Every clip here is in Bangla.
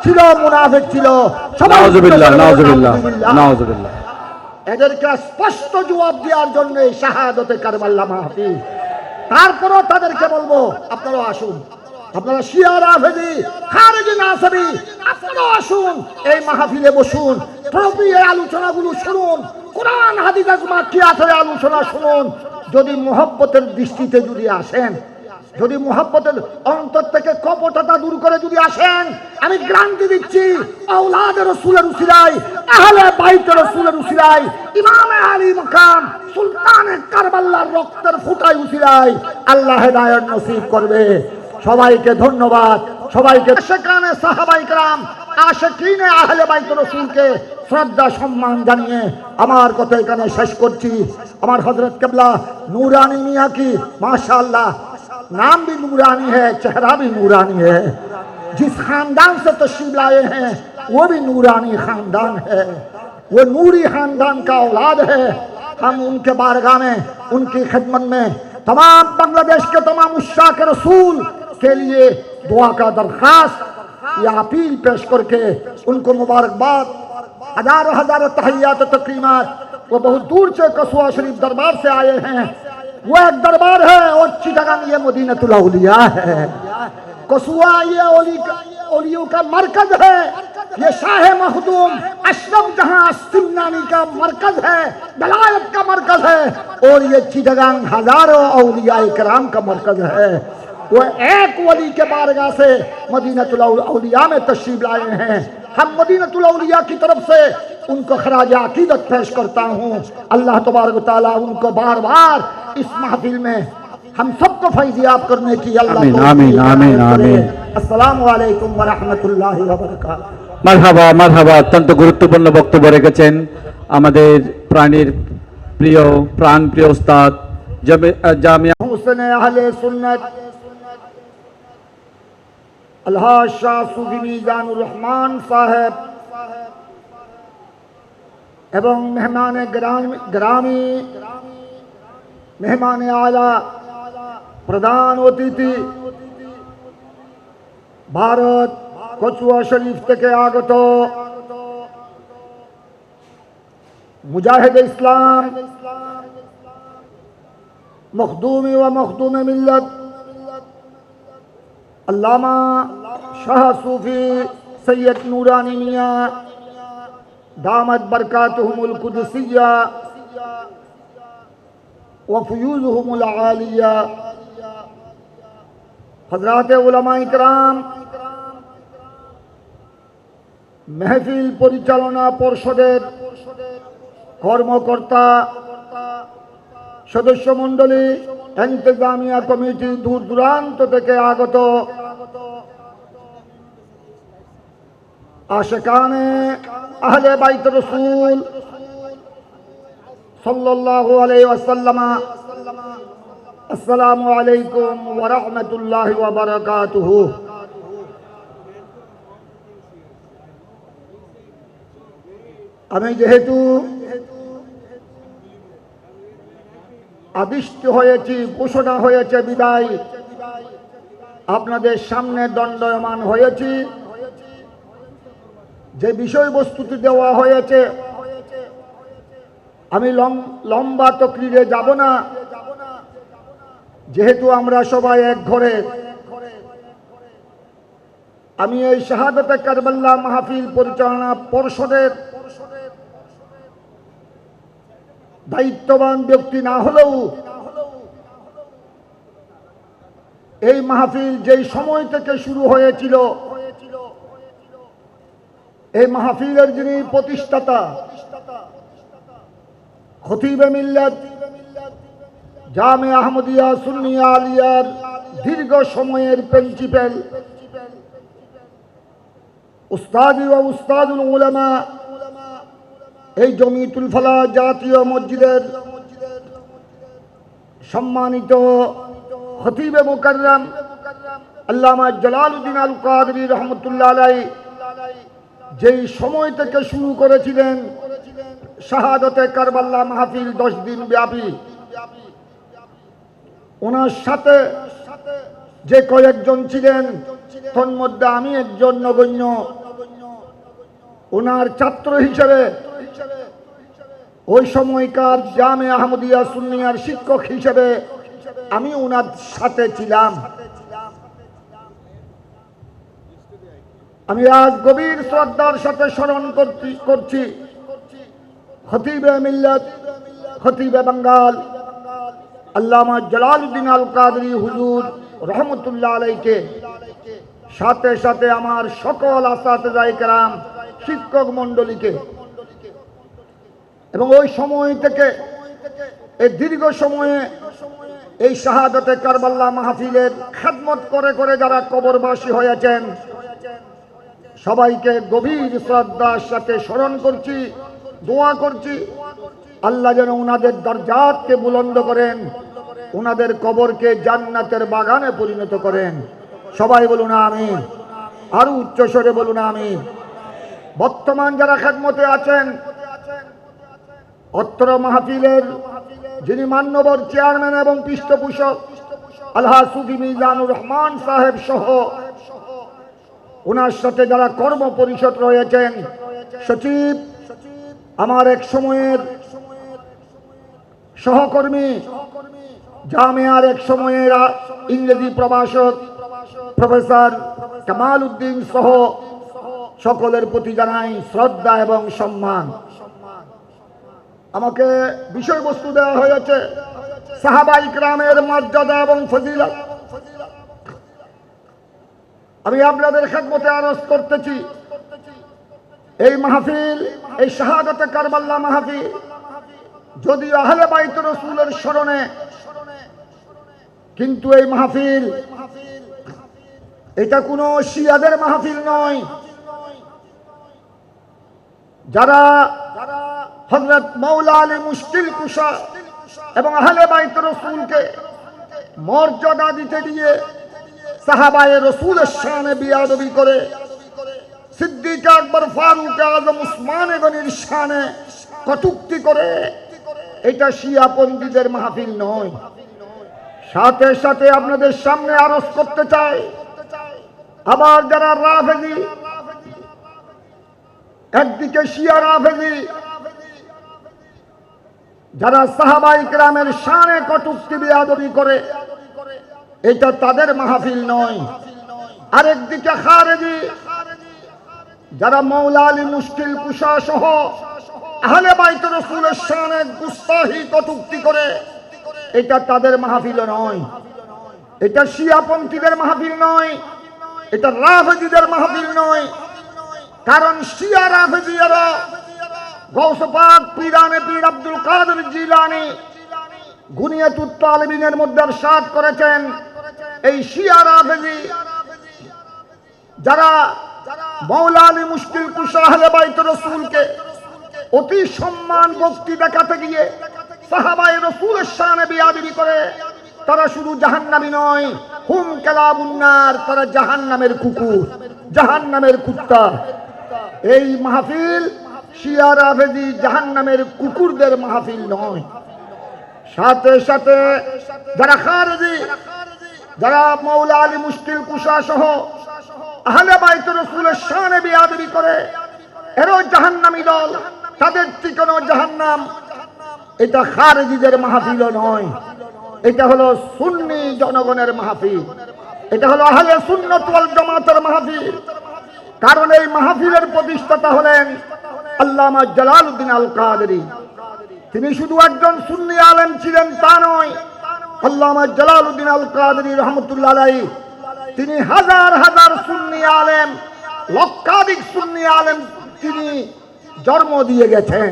ছিল, মুনাফিক ছিল, এদেরকে স্পষ্ট জবাব দেওয়ার জন্য শাহাদতে কারবাল্লা মাহফিল। তারপরও তাদেরকে বলবো, আপনারা আসুন, আপনারা শিয়া রাফেজি খারেজি নাসবি আপনারা আসুন, এই মাহফিলে বসুন, এই আলোচনাগুলো শুনুন, কোরআন হাদিস মাঠিয়াতের আলোচনা শুনুন। যদি মুহাব্বতের দৃষ্টিতে যদি আসেন, যদি মুহাব্বতের অন্তর থেকে কপটতা দূর করে যদি আসেন, আমি গ্যারান্টি দিচ্ছি আওলাদে রাসূলের উসিলায়, আহলে বাইতের রাসূলের উসিলায়, ইমামে আলী মাকাম সুলতানে কারবালার রক্তের ফোঁটায় উসিলায় আল্লাহ হেদায়েত নসিব করবে। সবাইকে ধন্যবাদ, সবাইকে সেখানে সাহাবায়ে কেরাম আশিকিনে আহলে বাইতের রাসূলকে শ্রদ্ধা সম্মান জানিয়ে আমার কথা এখানে শেষ করছি। আমার হযরত কিবলা নূরাनी मियां की माशाअल्लाह नाम भी नूरानी है, चेहरा भी नूरानी है, जिस खानदान से तशरीफ लाए हैं वो भी नूरानी खानदान है, वो नूरी खानदान का औलाद है। हम उनके बारगाह में, उनकी खिदमत में तमाम बांग्लादेश के तमाम उस्ताद के रसूल के लिए दुआ का दरखास्त या अपील पेश करके उनको मुबारकबाद, हजारों हजारों तहियात तकरीमात। वो बहुत दूर से कसुआ शरीफ दरबार से आए हैं, वो एक दरबार है, और चिटागांग ये मदीनतुल औलिया है। कसुआ ये औलियों का मरकज है, ये शाह मखदूम अशरफ जहां सिमनानी का मरकज है, दलायत का मरकज है, और ये चिटागांग हजारों औलिया इकराम का मरकज है। वो एक वली के बारगाह से मदीनतुल औलिया में तशरीफ लाए हैं। हम मदीनतुल औलिया की तरफ से उनको खराज अकीदत पेश करता हूँ। अल्लाह तबारक व तआला उनको बार बार इस महफिल में हम सबको फैज़याब करने की अल्लाह आमीन आमीन आमीन। अस्सलामु अलैकुम व रहमतुल्लाहि व बरकातुहू। মারহাবা মারহাবা। অত্যন্ত গুরুত্বপূর্ণ বক্তব্য রেখেছেন আমাদের প্রাণের প্রিয় প্রাণপ্রিয় উস্তাদ জামিয়া हुस्न अहले सुन्नत अलहाज शाह सूफी मीजानुर रहमान साहब एवं मेहमान ग्रामी मेहमान आला प्रधान अतिथि भारत कचुआ शरीफ থেকে আগত मुजाहिद इस्लाम मखदूमी व मखदूम मिल्लत अल्लामा शाह सूफी सैयद नूरानी मियां दामत बरकातुहुमुल कुदसिया व फयूज़ुहुमुल आलिया, हज़रात उलमा इकराम, महफिल परिचालना परिषदेर কর্মকর্তা, সদস্য মণ্ডলী, ইন্তেজামিয়া কমিটি, দূর দূরান্ত থেকে আগত আশিকানে আহলে বাইত রাসূল সাল্লাল্লাহু আলাইহি ওয়াসাল্লাম, আসসালামু আলাইকুম ওয়া রাহমাতুল্লাহি ওয়া বারাকাতুহু। আমি যেহেতু আদিষ্ট হয়েছি, ঘোষণা হয়েছে বিদায় আপনাদের সামনে দণ্ডায়মান হয়েছি, যে বিষয়বস্তুটি দেওয়া হয়েছে আমি লম্বা তকরিরে যাব না, যেহেতু আমরা সবাই এক ঘরে। আমি এই শাহাদাতে কারবালা মাহফিল পরিচালনা পরিষদের দায়িত্ববান ব্যক্তি না হলেও এই মাহফিল যেই সময় থেকে শুরু হয়েছিল, এই মাহফিলের যিনি প্রতিষ্ঠাতা খতিবে মিল্লাত জামে আহমদিয়া সুন্নিয়া আলিয়ার দীর্ঘ সময়ের প্রিন্সিপাল উস্তাদি ও উস্তাদুল উলামা, এই জমিয়তুল ফালাহ জাতীয় মসজিদের সম্মানিত খতিবে মুকাররম আল্লামা জালালউদ্দিন আল কাদরি রহমতুল্লাহ আলাইহি যেই সময় থেকে শুরু করেছিলেন শাহাদাতে কারবালা মাহফিল 10 দিন ব্যাপী, ওনার সাথে যে কয়েকজন ছিলেন তন্মধ্যে আমি একজন নগণ্য, ওনার ছাত্র হিসেবে ওই সময়কার জামে আহমদিয়া সুন্নিয়ার শিক্ষক হিসেবে আমি ওনার সাথে ছিলাম। আমি আজ গভীর শ্রদ্ধার সাথে স্মরণ করছি খতিবে মিল্লাত, খতিবে বাঙ্গাল আল্লামা জালালউদ্দিন আল কাদরি হুজুর রহমতুল্লাহ আলাইকে, সাথে সাথে আমার সকল আসাতেজায়ে কেরাম, শিক্ষক মণ্ডলীকে, এবং ওই সময় থেকে এই দীর্ঘ সময়ে এই শাহাদাতে কারবালা মাহফিলের খেদমত করে করে যারা কবরবাসী হয়েছেন সবাইকে গভীর শ্রদ্ধার সাথে স্মরণ করছি, দোয়া করছি আল্লাহ যেন ওনাদের দরজাতকে বুলন্দ করেন, ওনাদের কবরকে জান্নাতের বাগানে পরিণত করেন। সবাই বলুন আমিন, আরো উচ্চ স্বরে বলুন আমিন। বর্তমান যারা খেদমতে আছেন, অত্র মাহফিলের যিনি মান্যবর চেয়ারম্যান এবং পৃষ্ঠপোষক আলহাজ সুফি মিজানুর রহমান সাহেব সহ ওনার সাথে যারা কর্ম পরিষদ রয়েছেন, সচিব, আমার এক সময়ের সহকর্মী, জামিয়ার এক সময়ের ইংরেজি প্রভাষক প্রফেসর কামাল উদ্দিন সহ সকলের প্রতি জানাই শ্রদ্ধা এবং সম্মান। আমাকে বিষয়বস্তু দেওয়া হয়েছে সাহাবায়ে কেরামের মর্যাদা এবং ফজিলত। আমি আপনাদের খেদমতে আরজ করতেছি, এই মাহফিল, এই শাহাদাতে কারবালা মাহফিল যদিও আহলে বাইত রাসূলের স্মরণে, কিন্তু এই মাহফিল এটা কোনো শিয়াদের মাহফিল নয়। যারা হযরত মাওলা আলী মুশকিল কুশা এবং আহলে বাইত রাসূলকে মর্যাদা দিতে দিয়ে সাহাবায়ে রাসূলের শানে বিয়াদবি করে, সিদ্দিক আকবর, ফারুক আজম, উসমান গনির শানে কটূক্তি করে, এটা শিয়া পন্ডিতদের মাহফিল নয়। সাথে সাথে আপনাদের সামনে আরজ করতে চাই, আবার যারা রাফেজি, একদিকে শিয়া রাফেজি যারা সাহাবায়ে কেরামের শানে কটূক্তি বিয়াদবি করে, এটা তাদের মাহফিল নয়। আরেকদিকে খারেজি যারা মাওলা আলী মুশকিল কুশা সহ আহলে বাইত রাসূলের শানে গুস্তাহি কটূক্তি করে, এটা তাদের মাহফিল নয়। এটা শিয়াপন্থীদের মাহফিল নয়, এটা রাফেজিদের মাহফিল নয়। কারণ শিয়া রাফেজিরা গৌস পাক পীরানে পীর আব্দুল কাদের জিলানী গুনিয়াতুত তালিবিনের মধ্যে ইরশাদ করেছেন, এই শিয়া রাফেজি যারা মাওলা আলী মুশকিল কুশা আহলে বাইত রাসূলকে অতি সম্মান ভক্তি দেখাতে গিয়ে সাহাবায়ে রাসূলের শানে বিয়াদবি করে, তারা শুধু জাহান্নামী নয়, হুম কালাবুন নার, তারা জাহান্নামের কুকুর, জাহান্নামের কুত্তা। এই মাহফিল শিয়া রাফেজি জাহান্নামের কুকুরদের মাহফিল নয়। সাথে সাথে যারা খারেজি, যারা মাওলা আলী মুশকিল কুশা সহ আহলে বাইত রাসূলের শানে বিয়াদবি করে, এরও জাহান্নামী দল, তাদের ঠিকানা জাহান্নাম। এটা খারেজিদের মাহফিল নয়, এটা হলো সুন্নি জনগণের মাহফিল, এটা হলো আহলে সুন্নাত ওয়াল জামাতের মাহফিল। কারণ এই মাহফিলের প্রতিষ্ঠাতা হলেন আল্লামা জালালউদ্দিন আল কাদরি। তিনি শুধু একজন সুন্নি আলেম ছিলেন তা নয়, আল্লামা জালালউদ্দিন আল কাদরি রহমতুল্লাহ আলাইহি তিনি হাজার হাজার সুন্নি আলেম, লক্ষাধিক সুন্নি আলেম তিনি জন্ম দিয়ে গেছেন।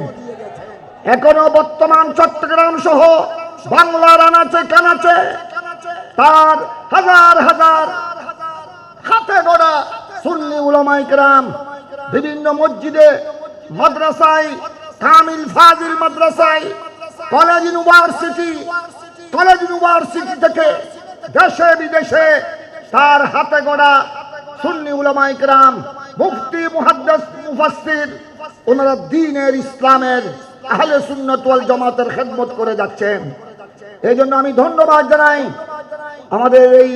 এখনো বর্তমান চট্টগ্রাম সহ বাংলার আনাচে কানাচে তার হাজার হাজার হাতে গড়া সুন্নি উলামায়ে কেরাম বিভিন্ন মসজিদে, মাদ্রাসায়, কামিল ফাজিল মাদ্রাসায়, কলেজ ইউনিভার্সিটি থেকে দেশে বিদেশে তার হাতে গড়া সুন্নি উলামায়ে কেরাম, মুফতি, মুহাদ্দিস, মুফাসসির, ওনারা দ্বীনের ইসলামের আহলে সুন্নাত ওয়াল জামাতের খেদমত করে যাচ্ছেন। এই জন্য আমি ধন্যবাদ জানাই আমাদের এই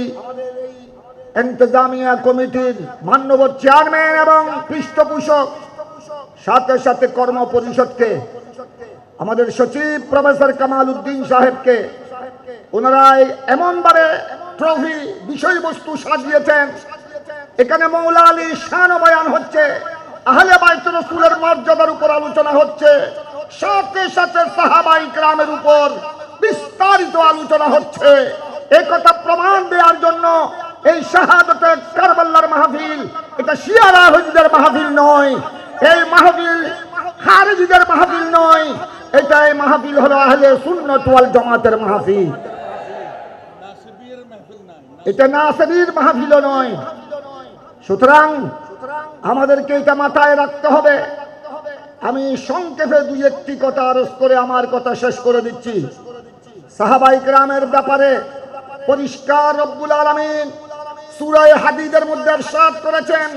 ইন্তেজামিয়া কমিটির মাননীয় চেয়ারম্যান এবং পৃষ্ঠপোষক সাথে সাথে কর্ম পরিষদকে, আমাদের সচিব প্রফেসর কামাল উদ্দিন সাহেবকে, ওনারা এমনভাবে ট্রফি বিষয়বস্তু সাজিয়েছেন, এখানে মৌলা আলী শান বয়ান হচ্ছে, আহলে বাইত রাসূলের মর্যাদার উপর আলোচনা হচ্ছে, সাথে সাথে সাহাবা ইকরামের উপর বিস্তারিত আলোচনা হচ্ছে। এই কথা প্রমাণ দেওয়ার জন্য এই শাহাদাতে কারবালার মাহফিল এটা শিয়া রাফেজীদের মাহফিল নয়, এই মাহফিল খারেজীদের মাহফিল নয়, এটা এই মাহফিল হলো আহলে সুন্নাত ওয়াল জামাতের মাহফিল। এটা নাসিবীর মাহফিল নয়। সুতরাং আমাদেরকে এটা মাথায় রাখতে হবে। আমি সংক্ষেপে দুই একটি কথা আরজ করে আমার কথা শেষ করে দিচ্ছি। সাহাবা ইকরামের ব্যাপারে পরিষ্কার রব্বুল আলামিন সূরা হাদীদের মধ্যে ইরশাদ করেছেন,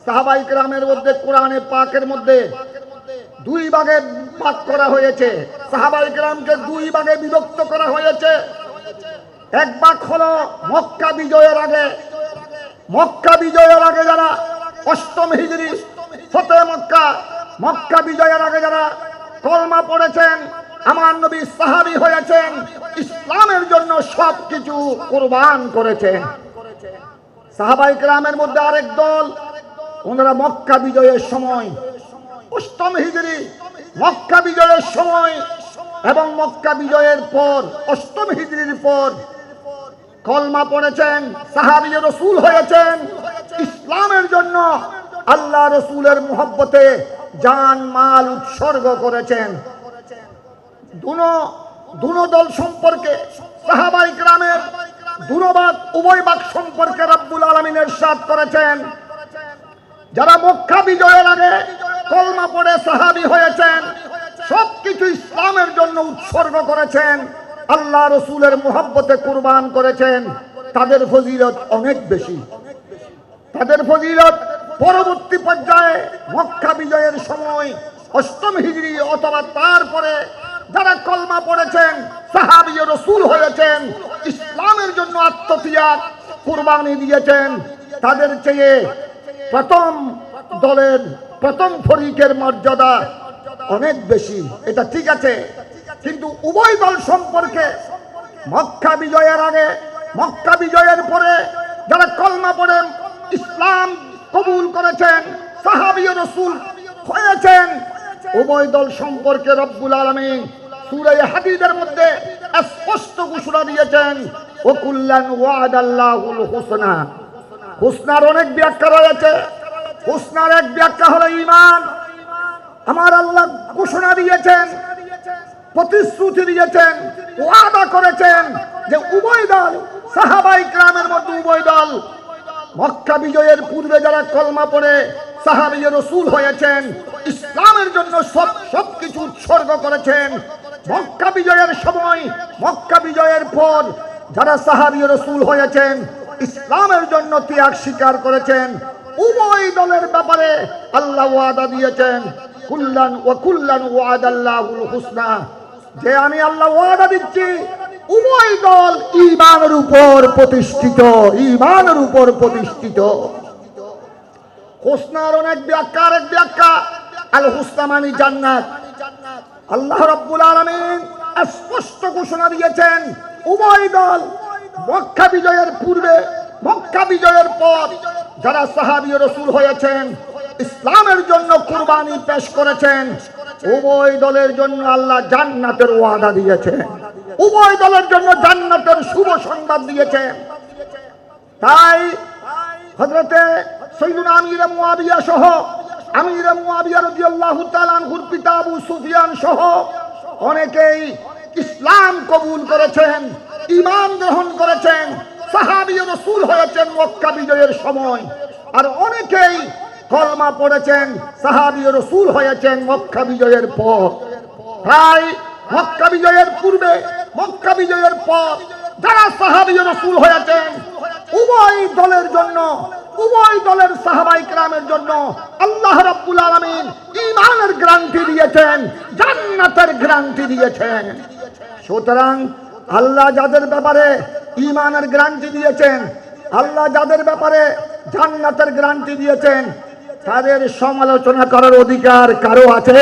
সাহাবা ইকরামের মধ্যে কোরআনে পাকের মধ্যে দুই ভাগে ভাগ করা হয়েছে, সাহাবা ইকরামকে দুই ভাগে বিভক্ত করা হয়েছে। এক ভাগ হলো মক্কা বিজয়ের আগে, মক্কা বিজয়ের আগে যারা অষ্টম হিজরি ফতেহ মক্কা, মক্কা বিজয়ের আগে যারা কলমা পড়েছেন, আমার নবী সাহাবী হয়েছেন, ইসলামের জন্য সবকিছু কুরবান করেছেন। সাহাবা ইকরামের মধ্যে আরেক দল, ওনারা মক্কা বিজয়ের সময়, অষ্টম হিজরি মক্কা বিজয়ের সময় এবং মক্কা বিজয়ের পর অষ্টম হিজরির পর কলমা পড়েছেন, সাহাবী রাসূল হয়েছেন, ইসলামের জন্য আল্লাহ রাসূলের মুহাব্বতে জান মাল উৎসর্গ করেছেন। দুনো দল সম্পর্কে সাহাবা ইকরামের উভয় ভাগ সম্পর্কে রব্বুল আলামিন ইরশাদ করেছেন, যারা মক্কা বিজয়ের আগে কলমা পড়ে সাহাবী হয়েছেন, সবকিছু ইসলামের জন্য উৎসর্গ করেছেন, আল্লাহ রাসূলের মুহাব্বতে কুরবান করেছেন, তাদের ফজিলত অনেক বেশি। তাদের ফজিলত পরবর্তী পর্যায়ে মক্কা বিজয়ের সময় অষ্টম হিজরি অথবা তারপরে যারা কলমা পড়েছেন, সাহাবী রাসূল হয়েছেন, ইসলামের জন্য আত্মত্যাগ কুরবানি দিয়েছেন, তাদের চেয়ে প্রথম দলের প্রথম ফরিকের মর্যাদা অনেক বেশি। এটা ঠিক আছে, কিন্তু উভয় দল সম্পর্কে মক্কা বিজয়ের আগে মক্কা বিজয়ের পরে যারা কলমা পড়ে ইসলাম কবুল করেছেন, সাহাবী রাসূল হয়েছেন, উভয় দল সম্পর্কে রব্বুল আলামিন সূরা হাদীদের মধ্যে স্পষ্ট ঘোষণা দিয়েছেন, ওয়াকুল্লান ওয়াদাল্লাহুল হুসনা। হুসনার অনেক ব্যাখ্যা রয়েছে, হুসনার এক ব্যাখ্যা হলো ঈমান। আমার আল্লাহ ঘোষণা দিয়েছেন, প্রতিশ্রুতি দিয়েছেন, ওয়াদা করেছেন যে উভয় দল, সাহাবা ইকরামের মধ্যে উভয় দল মক্কা বিজয়ের পূর্বে যারা কলমা পড়ে সাহাবী রাসূল হয়েছেন, ইসলামের জন্য সবকিছু উৎসর্গ করেছেন, মক্কা বিজয়ের সময় মক্কা বিজয়ের পর যারা সাহাবী রাসূল হয়েছেন, ইসলামের জন্য ত্যাগ স্বীকার করেছেন, উভয় দলের ব্যাপারে আল্লাহ ওয়াদা দিয়েছেন, কুল্লান ওয়াদাল্লাহুল হুসনা, যে আমি আল্লাহ ওয়াদা দিচ্ছি উভয় দল ঈমানের উপর প্রতিষ্ঠিত, ঈমানের উপর প্রতিষ্ঠিত। হুসনার অনেক ব্যাখ্যা, আরেক ব্যাখ্যা আল হুসনা মানে জান্নাত। আল্লাহ রাব্বুল আলামিন স্পষ্ট ঘোষণা দিয়েছেন, উভয় দল মক্কা বিজয়ের পূর্বে মক্কা বিজয়ের পর যারা সাহাবী রাসূল হয়েছেন, ইসলামের জন্য কুরবানি পেশ করেছেন, উভয় দলের জন্য আল্লাহ জান্নাতের ওয়াদা দিয়েছেন, উভয় দলের জন্য জান্নাতের শুভ সংবাদ দিয়েছেন। তাই হযরতে সাইয়্যিদুনা আমির মুয়াবিয়া সহ আমির মুয়াবিয়া রাদিয়াল্লাহু তাআলা আনহুর পিতা আবু সুফিয়ান সহ অনেকেই ইসলাম কবুল করেছেন, ঈমান গ্রহণ করেছেন, সাহাবী রাসূল হয়েছেন মক্কা বিজয়ের সময়, আর অনেকেই কলমা পড়েছেন, সাহাবী রাসূল হয়েছেন মক্কা বিজয়ের পর। তাই মক্কা বিজয়ের পূর্বে মক্কা বিজয়ের পর যারা সাহাবী রাসূল হয়েছেন, উভয় দলের জন্য, উভয় দলের সাহাবা ইকরামের জন্য আল্লাহ রাব্বুল আলামিন ঈমানের গ্যারান্টি দিয়েছেন, জান্নাতের গ্যারান্টি দিয়েছেন। সুতরাং আল্লাহ যাদের ব্যাপারে ঈমানের গ্যারান্টি দিয়েছেন, আল্লাহ যাদের ব্যাপারে জান্নাতের গ্যারান্টি দিয়েছেন, তাদের সমালোচনা করার অধিকার কারো আছে?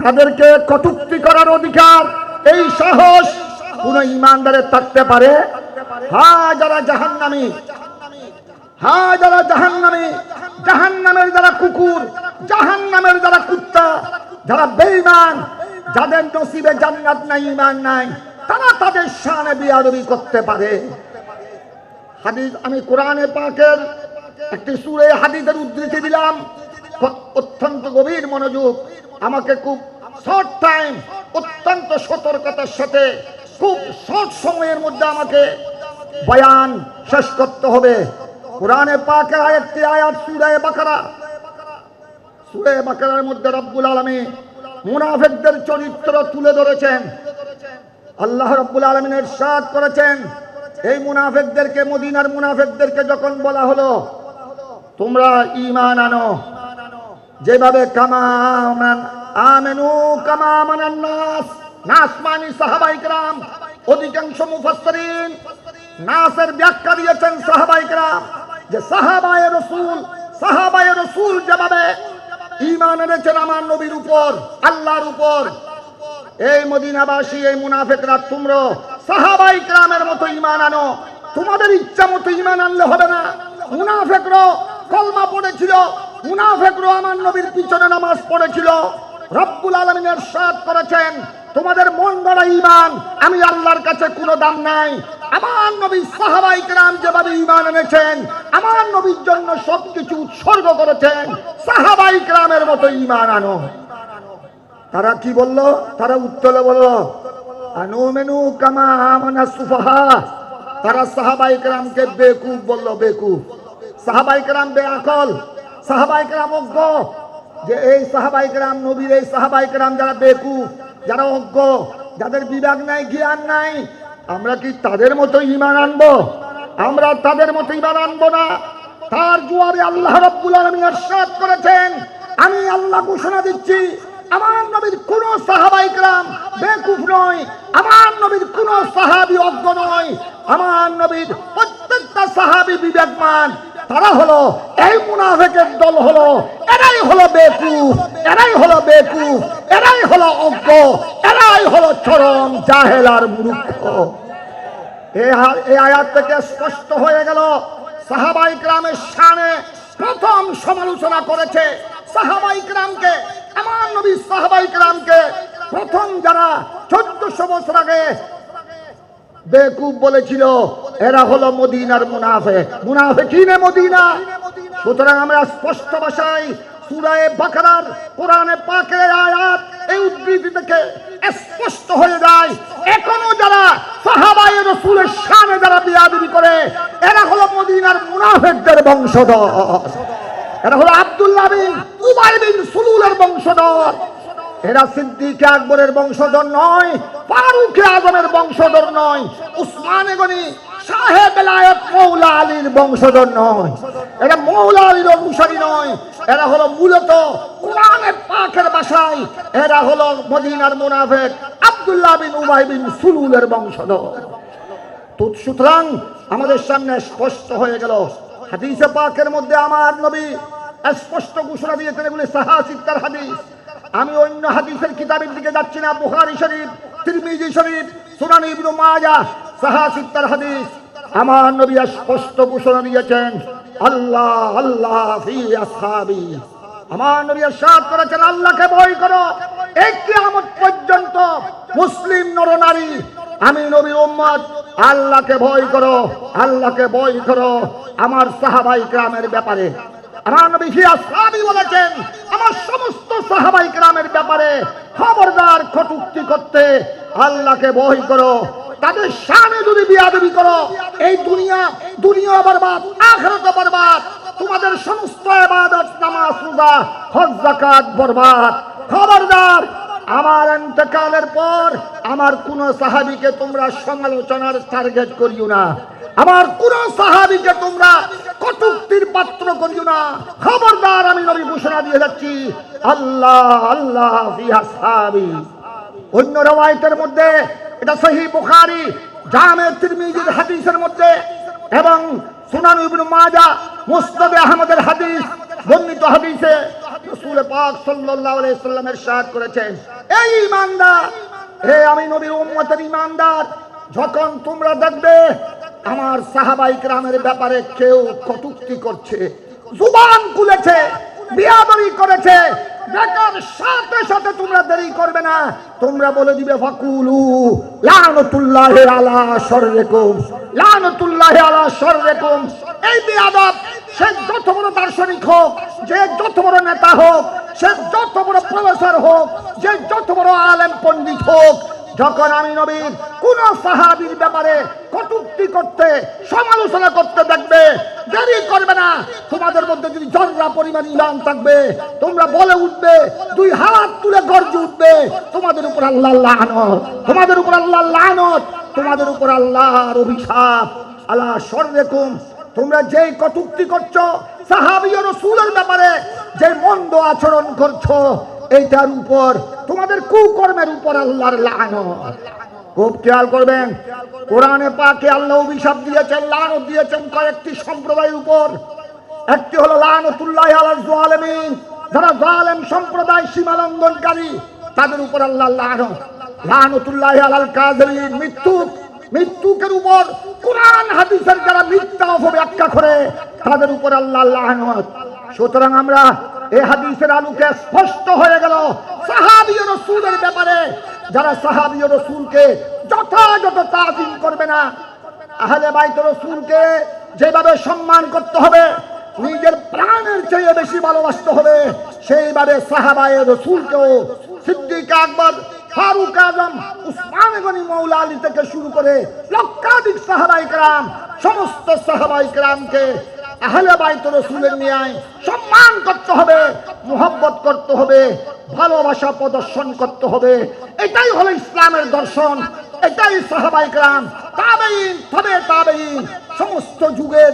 তাদেরকে কটূক্তি করার অধিকার, এই সাহস কোন ইমানদারের থাকতে পারে? হ্যাঁ, যারা জাহান্নামী, হ্যাঁ যারা জাহান্নামী, জাহান্নামের যারা কুকুর, জাহান্নামের যারা কুত্তা, যারা বেঈমান, যাদের নসিবে জান্নাত নাই, ঈমান নাই, তারা তাদের শানে বিয়াদবি করতে পারে। হাদিস, আমি কোরআনে পাকের একটি সূরা হাদিসের উদ্ধৃতি দিলাম, অত্যন্ত গভীর মনোযোগ, আমাকে খুব শর্ট টাইম, অত্যন্ত সতর্কতার সাথে খুব শর্ট সময়ের মধ্যে আমাকে বয়ান শেষ করতে হবে। কোরআনে পাকের আয়াতটি আয়াত সূরা বাকারা, সূরা বাকারার মধ্যে রব্বুল আলামিন মুনাফিকদের চরিত্র তুলে ধরেছেন। আল্লাহ রব্বুল আলামিন ইরশাদ করেছেন, এই মুনাফিকদেরকে, মদিনার মুনাফিকদেরকে যখন বলা হলো তোমরা ঈমান আনো, যেভাবে আমেনু কামা আমানান নাস, নাস মানে সাহাবায়ে কেরাম, অধিকাংশ মুফাসসিরিন নাসের ব্যাখ্যা দিয়েছেন সাহাবায়ে কেরাম, যে সাহাবায়ে রাসূল যেভাবে ঈমান এনেছেন আমার নবীর উপর, আল্লাহর উপর, এই মদিনাবাসী, এই মুনাফিকরা তোমরা সাহাবায়ে কেরামের মতো ঈমান আনো। তোমাদের ইচ্ছা মতো ঈমান আনলে হবে না। মুনাফিকরা কলমা পড়েছিল, মুনাফিকরা আমার নবীর পিছনে নামাজ পড়েছিল। রব্বুল আলামিন ইরশাদ করেছেন, তোমাদের মন গড়া ঈমান আমি আল্লাহর কাছে কোনো দাম নাই। আমার নবী সাহাবায়ে কেরাম যেভাবে ঈমান এনেছেন, আমার নবীর জন্য সবকিছু উৎসর্গ করেছেন, সাহাবায়ে কেরামের মতো ঈমান আনো। তারা কি বলল? তারা উত্তরে বলল, আনুমেনু কামা আমানা সুফাহা। তারা সাহাবায়ে কেরামকে বেকুফ বলল, বেকুফ। সাহাবায়ে কেরাম বেআকল, সাহাবায়ে কেরাম অজ্ঞ, যে এই সাহাবায়ে কেরাম, নবীর এই সাহাবায়ে কেরাম যারা বেকুফ, যারা অজ্ঞ, যাদের বিবেক নাই, জ্ঞান নাই, আমরা কি তাদের মতো ঈমান আনবো? আমরা তাদের মতো ঈমান আনবো না। তার জোয়ারে আল্লাহ রাব্বুল আলামিন ইরশাদ করেছেন, আমি আল্লাহ ঘোষণা দিচ্ছি, আমার নবীর কোন সাহাবায়ে কেরাম বেকুফ নয়, আমার নবীর কোন সাহাবী অজ্ঞ নয়, আমার নবীর প্রত্যেকটা সাহাবী বিবেকমান। তারা হলো এই মুনাফিকের দল, হলো এরাই হলো বেকুফ, এরাই হলো বেকুফ, এরাই হলো অজ্ঞ, এরাই হলো চরম জাহেল আর মূর্খ। এই আয়াত থেকে স্পষ্ট হয়ে গেল, সাহাবায়ে কেরামের শানে প্রথম সমালোচনা করেছে সাহাবায়ে কেরামকে, আমার নবী সাহাবায়ে কেরামকে প্রথম যারা 1400 বছর আগে বেকুফ বলেছিল, এরা হলো মদিনার মুনাফিক, মুনাফিকিনে মদিনা। সুতরাং আমরা স্পষ্ট ভাষায় সূরা বাকারার কোরআনে পাকের আয়াত, এই উদ্ধৃতি থেকে স্পষ্ট হয়ে যায়, এখনো যারা সাহাবায়ে রাসূলের শানে যারা বিয়াদবি করে, এরা হলো মদিনার মুনাফিকদের বংশধর। এরা হলো আব্দুল্লাহ বিন উবাই বিন সুলুলের বংশধর। এরা সিদ্দিক আকবরের বংশধর নয়, ফারুক আজমের বংশধর নয়, উসমান গনি শাহে বেলায়েত মৌলা আলীর বংশধর নয়, এরা মৌলা আলীর অনুসারী নয়। এরা হলো মূলত কোরআনের পাকের ভাষায় এরা হলো মদিনার মুনাফিক, আব্দুল্লাহ বিন উবাই বিন সুলুলের বংশধর। সুতরাং আমাদের সামনে স্পষ্ট হয়ে গেল, হাদিসে পাকের মধ্যে আমার নবী স্পষ্ট ঘোষণা দিয়েছেন, এগুলি সাহাসিত্তার হাদিস। আমি অন্য হাদিসের কিতাবের দিকে যাচ্ছি না, বুখারী শরীফ, তিরমিজি শরীফ, সুনান ইবনে মাজাহ, সাহাসিত্তার হাদিস। আমার নবী স্পষ্ট ঘোষণা দিয়েছেন, আল্লাহ আল্লাহ ফি আসহাবি। আমার নবী ইরশাদ করেছেন, আল্লাহকে ভয় করো। এই কিয়ামত পর্যন্ত মুসলিম নরনারী, আমি নবীর উম্মত, আল্লাহকে ভয় করো, আল্লাহকে ভয় করো আমার সাহাবায়ে কেরামের ব্যাপারে। আমার নবী ফি আসহাবি বলেছেন, আমার সমস্ত সাহাবায়ে কেরামের ব্যাপারে খবরদার কটূক্তি করতে, আল্লাহকে ভয় করো। তাদের শানে যদি বিয়াদবি করো, এই দুনিয়া বরবাদ, আখিরাত বরবাদ, তোমাদের সমস্ত ইবাদত, নামাজ, রোজা, হজ, যাকাত বরবাদ। খবরদার আমার ইন্তেকালের পর আমার কোন সাহাবীকে তোমরা সমালোচনার টার্গেট করিও না, আমার কোন সাহাবীকে তোমরা কটূক্তির পাত্র করিও না। খবরদার, আমি নবী ঘোষণা দিয়ে যাচ্ছি, আল্লাহ আল্লাহ ফি আসহাবি। অন্য রওয়ায়াতের মধ্যে, এটা সহিহ বুখারী, জামে তিরমিজির হাদিসের মধ্যে এবং সুনান ইবনে মাজাহ, মুসনাদে আহমদের হাদিস, বর্ণিত হাদিসে রাসূল পাক সাল্লাল্লাহু আলাইহি ওয়াসাল্লাম ইরশাদ করেছেন, এই ঈমানদার, হে আমি নবীর উম্মতের ঈমানদার, যখন তোমরা দেখবে আমার সাহাবায়ে কেরামের ব্যাপারে কেউ কটূক্তি করছে, জুবান খুলেছে, বিয়াদবি করেছে, দেখার সাথে সাথে তোমরা দেরি করবে না, তোমরা বলে দিবে ফাকুলু লানাতুল্লাহি আলা শাররিকুম, লানাতুল্লাহি আলা শাররিকুম। এই বিয়াদব, সে যত বড় দার্শনিক হোক, যে যত বড় নেতা হোক, সে যত বড় প্রফেসর হোক, যে যত বড় আলেম পণ্ডিত হোক, যখন আমি নবীর কোন সাহাবীর ব্যাপারে কটূক্তি করতে, সমালোচনা করতে দেখবে, দেরি করবে না। তোমাদের মধ্যে যদি জররা পরিমাণ ঈমান থাকবে, তোমরা বলে উঠবে, দুই হাত তুলে গর্জে উঠবে, তোমাদের উপর আল্লাহর লানত, তোমাদের উপর আল্লাহর লানত, তোমাদের উপর আল্লাহর অভিশাপ। আলা শাররিকুম, তোমরা যেই কটূক্তি করছো, সাহাবী ও রাসূলের ব্যাপারে যে মন্দ আচরণ করছো, এইটার উপর, তোমাদের কুকর্মের উপর আল্লাহর লানত। খুব খেয়াল করবেন, কোরআনে পাকে আল্লাহ অভিশাপ দিয়েছেন, লানত দিয়েছেন কয়েকটি সম্প্রদায়ের উপর। একটি হলো লানাতুল্লাহি আলাল যালিমিন, যারা জালেম সম্প্রদায়, সীমালঙ্ঘনকারী, তাদের উপর আল্লাহর লানত। লানাতুল্লাহি আলাল কাযিবিন, মৃত্যুকের উপর, কোরআন হাদিসের যারা মিথ্যা অপব্যাখ্যা করে, তাদের উপর আল্লাহর লানত। সুতরাং আমরা এই হাদিসের আলোকে স্পষ্ট হয়ে গেল, সাহাবী ও রাসূলের ব্যাপারে যারা সাহাবী ও রাসূলকে যথাযথ তাজিম করবে না, আহলে বাইত রাসূলকে যেভাবে সম্মান করতে হবে, নিজের প্রাণের চেয়ে বেশি ভালোবাসতে হবে, সেইভাবে সাহাবায়ে রাসূলকেও, সিদ্দিক আকবর, ফারুক আজম, উসমান গনি, মৌলা আলী থেকে শুরু করে লক্ষাধিক সাহাবায়ে কেরাম, সমস্ত সাহাবায়ে কেরামকে আহলে বাইত রাসূলের ন্যায় সম্মান করতে হবে, মুহাব্বত করতে হবে, ভালোবাসা প্রদর্শন করতে হবে। এটাই হলো ইসলামের দর্শন, এটাই সাহাবায়ে কেরাম, তাবেঈন, তবে তাবেঈন, সমস্ত যুগের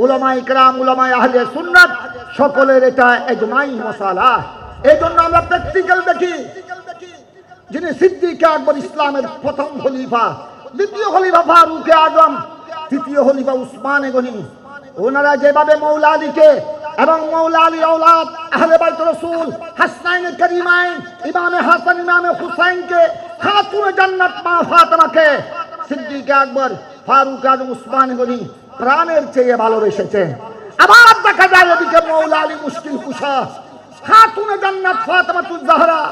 উলামায়ে কেরাম, উলামায়ে আহলে সুন্নাত, সকলের এটা ইজমাই মাসালা। এই জন্য আমরা প্র্যাকটিক্যাল দেখি, যিনি সিদ্দিক আকবর, ইসলামের প্রথম খলিফা, দ্বিতীয় খলিফা ফারুক আজম, তৃতীয় খলিফা উসমান গনি, ওনারা যেভাবে মৌলা আলীকে এবং মৌলা আলী আওলাদ আহলে বাইত রাসূল হাসনাইন কারিমাইন, ইমামে হাসান, ইমামে হুসাইনকে, খাতুনে জান্নাত মা ফাতেমাকে সিদ্দিক আকবর, ফারুক আজম, উসমান গনি প্রাণের চেয়ে ভালোবেসেছে। আবার দেখা যায় এদিকে মৌলা আলী মুশকিল কুশা, খাতুনে জান্নাত ফাতেমাতুজ জাহরা,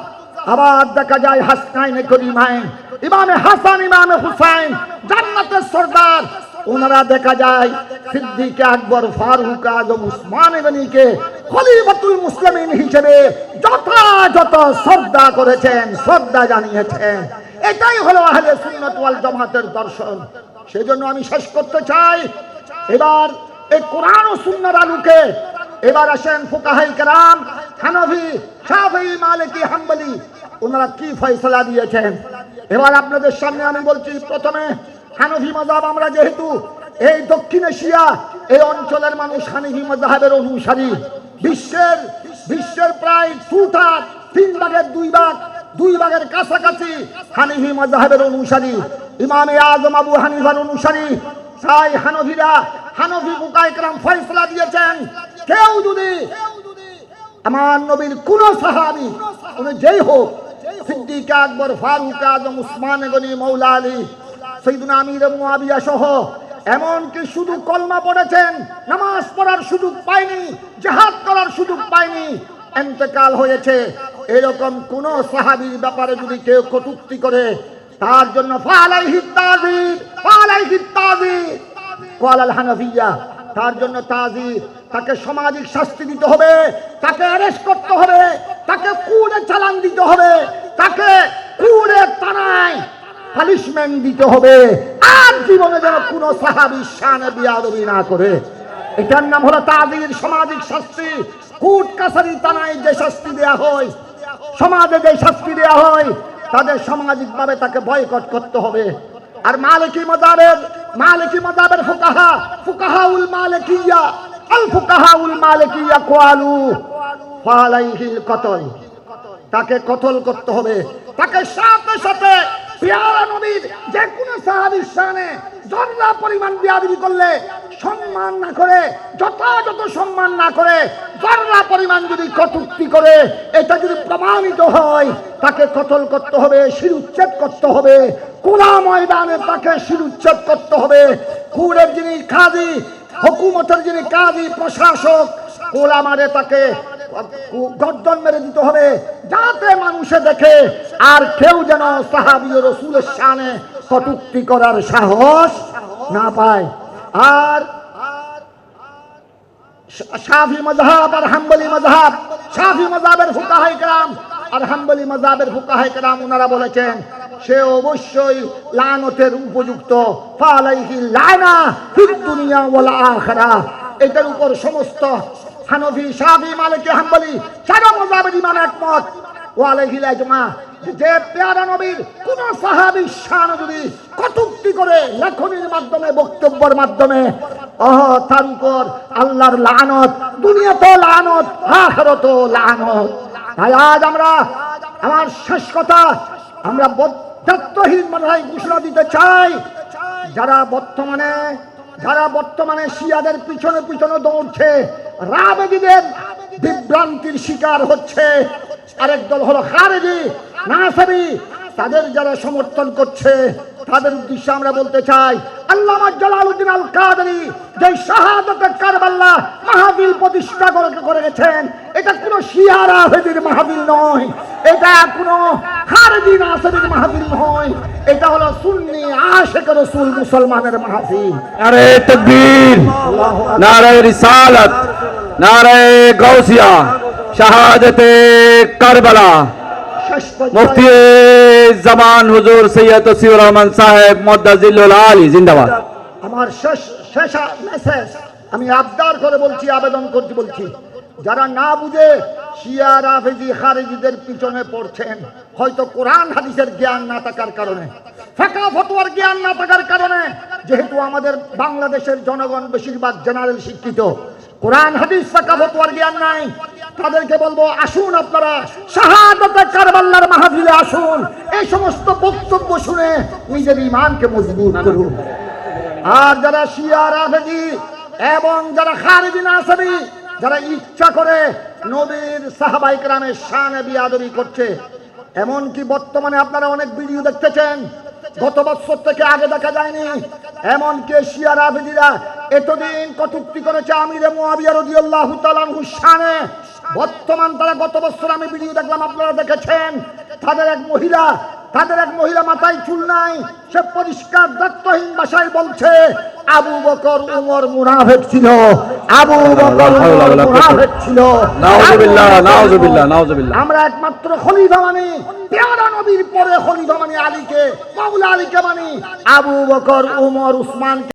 আবার দেখা যায় হাসনাইন কারিমাইন, ইমামে হাসান, ইমামে হুসাইন জান্নাতের সরদার, ওনারা দেখা যায় সিদ্দিক আকবর, ফারুক আজম, উসমান গনিকে খলিফাতুল মুসলিমিন হিসেবে যথাযথ শ্রদ্ধা করেছেন, শ্রদ্ধা জানিয়েছেন। এটাই হলো আহলে সুন্নাত ওয়াল জামাতের দর্শন। সেজন্য আমি শেষ করতে চাই, এবার এই কোরআন ও সুন্নাহর আলোকে এবার আসেন ফুকাহায়ে কেরাম, হানাফি, শাফিঈ, মালিকি, হাম্বলি, ওনারা কি ফয়সালা দিয়েছেন। এবার আপনাদের সামনে আমি বলছি, প্রথমে হানাফি মাযহাব, আমরা যেহেতু এই দক্ষিণ এশিয়া, এই অঞ্চলের মানুষ হানাফি মাযহাবের অনুসারী, বিশ্বের প্রায় 3 ভাগের 2 ভাগের কাছাকাছি হানাফি মাযহাবের অনুসারী, ইমামে আজম আবু হানিফার অনুসারী। তাই হানাফিরা, হানাফি ফুকাহায়ে কেরাম ফয়সালা দিয়েছেন, কেউ যদি আমার নবীর কোন সাহাবী, উনি যেই হোক, সিদ্দিক আকবর, ফারুক আজম, উসমান গনি, মৌলা আলী, সাইয়েদনা আমির মুয়াবিয়া সহ, এমনকি শুধু কলমা পড়েছেন, নামাজ পড়ার সুযোগ পায়নি, জিহাদ করার সুযোগ পায়নি, ইন্তেকাল হয়েছে, এরকম কোন সাহাবীর ব্যাপারে যদি কেউ কটূক্তি করে, তার জন্য ফালাইহি তাযীর, ফালাইহি তাযীর ক্বালাল হানাফিয়া, তার জন্য তাযীর, তাকে সামাজিক শাস্তি দিতে হবে, তাকে অ্যারেস্ট করতে হবে, তাকে কুড়ে চালান দিতে হবে, তাকে কুড়ে তাড়ায় পানিশমেন্ট দিতে হবে, আর জীবনে যেন কোন সাহাবীর শানে বিয়াদবি না করে। এটার নাম হলো তাযীর, সামাজিক শাস্তি। কোর্ট কাছারি থানায় যে শাস্তি দেয়া হয়, সমাজে যে শাস্তি দেয়া হয়, তাদের সামাজিক ভাবে তাকে বয়কট করতে হবে। আর মালিকি মাযহাবের ফুকাহাউল মালিকিয়া, আল ফুকাহাউল মালিকিয়া ক্বালু ফালাইহিল কতল, তাকে কতল করতে হবে, তাকে সাথে সাথে পেয়ারা নবীর যে কোনো সাহাবীর শানে জররা পরিমাণ বেয়াদবি করলে সম্মান না করে, যথাযথ সম্মান না করে, জররা পরিমাণ যদি কটূক্তি করে, এটা যদি প্রমাণিত হয়, তাকে কতল করতে হবে, শিরুচ্ছেদ করতে হবে, কোলা ময়দানে তাকে শিরুচ্ছেদ করতে হবে। কুরের যিনি কাজী, হুকুমতের যিনি কাজী, প্রশাসক, কোলা মারে তাকে গর্দন মেরে দিতে হবে, যাতে মানুষে দেখে আর কেউ যেন সাহাবী ও রাসূলের শানে কটূক্তি করার সাহস না পায়। আর শাফি মাযহাব আর হাম্বলি মাযহাব, শাফি মাযহাবের ফুকাহায়ে কেরাম আর হাম্বলি মাযহাবের ফুকাহায়ে কেরাম ওনারা বলেছেন সে অবশ্যই লানতের উপযুক্ত, ফালাইহি লানা ফিদ দুনিয়া ওয়াল আখিরা। এটার উপর সমস্ত হানফি, শাফি, মালিকি, হাম্বলি চার মাযহাবের ইমাম একমত। ওয়া আলাইহিল ইজমা, যে পেয়ারা নবীর কোন সাহাবীর শান যদি কটূক্তি করে লেখনীর মাধ্যমে, বক্তব্যের মাধ্যমে, তার উপর আল্লাহর লানত, দুনিয়াতেও লানত, আখিরাতেও লানত। তাই আজ আমরা, আমার শেষ কথা, আমরা বদ্ধত্বহীন মানহাই ঘোষণা দিতে চাই, যারা বর্তমানে শিয়াদের পিছনে পিছনে দৌড়ছে, রাবেদীদের বিভ্রান্তির শিকার হচ্ছে, আরেক দল হলো খারেজি, নাসাবি, তাদের যারা সমর্থন করছে, তাদের উদ্দেশ্যে আমরা বলতে চাই, আল্লামা জালালউদ্দিন আল কাদেরী যে শাহাদাতে কারবালা মাহফিল প্রতিষ্ঠা করে গেছেন, এটা কোনো শিয়া রাফেজির মাহফিল নয়, এটা কোনো খারেজি নাসাবির মাহফিল নয়, এটা হলো সুন্নি আশিক রাসূল মুসলমানের মাহফিল। নারে তাকবীর, নারে রিসালাত, নারে গাউসিয়া, শাহাদাতে কারবালা। মুফতি জামান হুজুর সৈয়দ তসিউর রহমান সাহেব মুদ্দাজিলুল আলী জিন্দাবাদ। আমার শেষ মেসেজ আমি আবদার করে বলছি, আবেদন করতে বলছি, যারা না বুঝে শিয়া রাফেজি খারেজিদের পিছনে পড়ছেন, হয়তো কোরআন হাদিসের জ্ঞান না থাকার কারণে, ফাঁকা ফতোয়ার জ্ঞান না থাকার কারণে, যেহেতু আমাদের বাংলাদেশের জনগণ বেশিরভাগ জেনারেল শিক্ষিত, কোরআন হাদিস ফাঁকা ফতোয়ার জ্ঞান নাই, তাদেরকে বলবো আসুন আপনারা শাহাদাতে কারবালার মাহফিলে আসুন, এই সমস্ত বক্তব্য শুনে নিজের ঈমানকে মজবুত করুন। আর যারা শিয়া রাফেজি এবং যারা খারেজি নাসাবি, যারা ইচ্ছা করে নবীর সাহাবায়ে কেরামের শানে বিয়াদবি করছে, এমনকি বর্তমানে আপনারা অনেক ভিডিও দেখতেছেন, গত বছর থেকে আগে দেখা যায়নি, এমনকি শিয়া রাফেজিরা এতদিন কটূক্তি করেছে আমিরে মুয়াবিয়া রাদিয়াল্লাহু তাআলা আনহু শানে, বর্তমান তারা গত বছর আমি ভিডিও দেখলাম, আপনারা দেখেছেন, তাদের এক মহিলা মাথায় চুল নাই, সে পরিষ্কার দায়িত্বহীন ভাষায় বলছে আবু বকর উমর মুনাফিক ছিল, আবু বকর উমর মুনাফিক ছিল। নাউযুবিল্লাহ, নাউযুবিল্লাহ, নাউযুবিল্লাহ। আমরা একমাত্র খলিফা মানি, পেয়ারা নবীর পরে খলিফা মানি আলীকে, মাওলা আলীকে মানি, আবু বকর উমর উসমান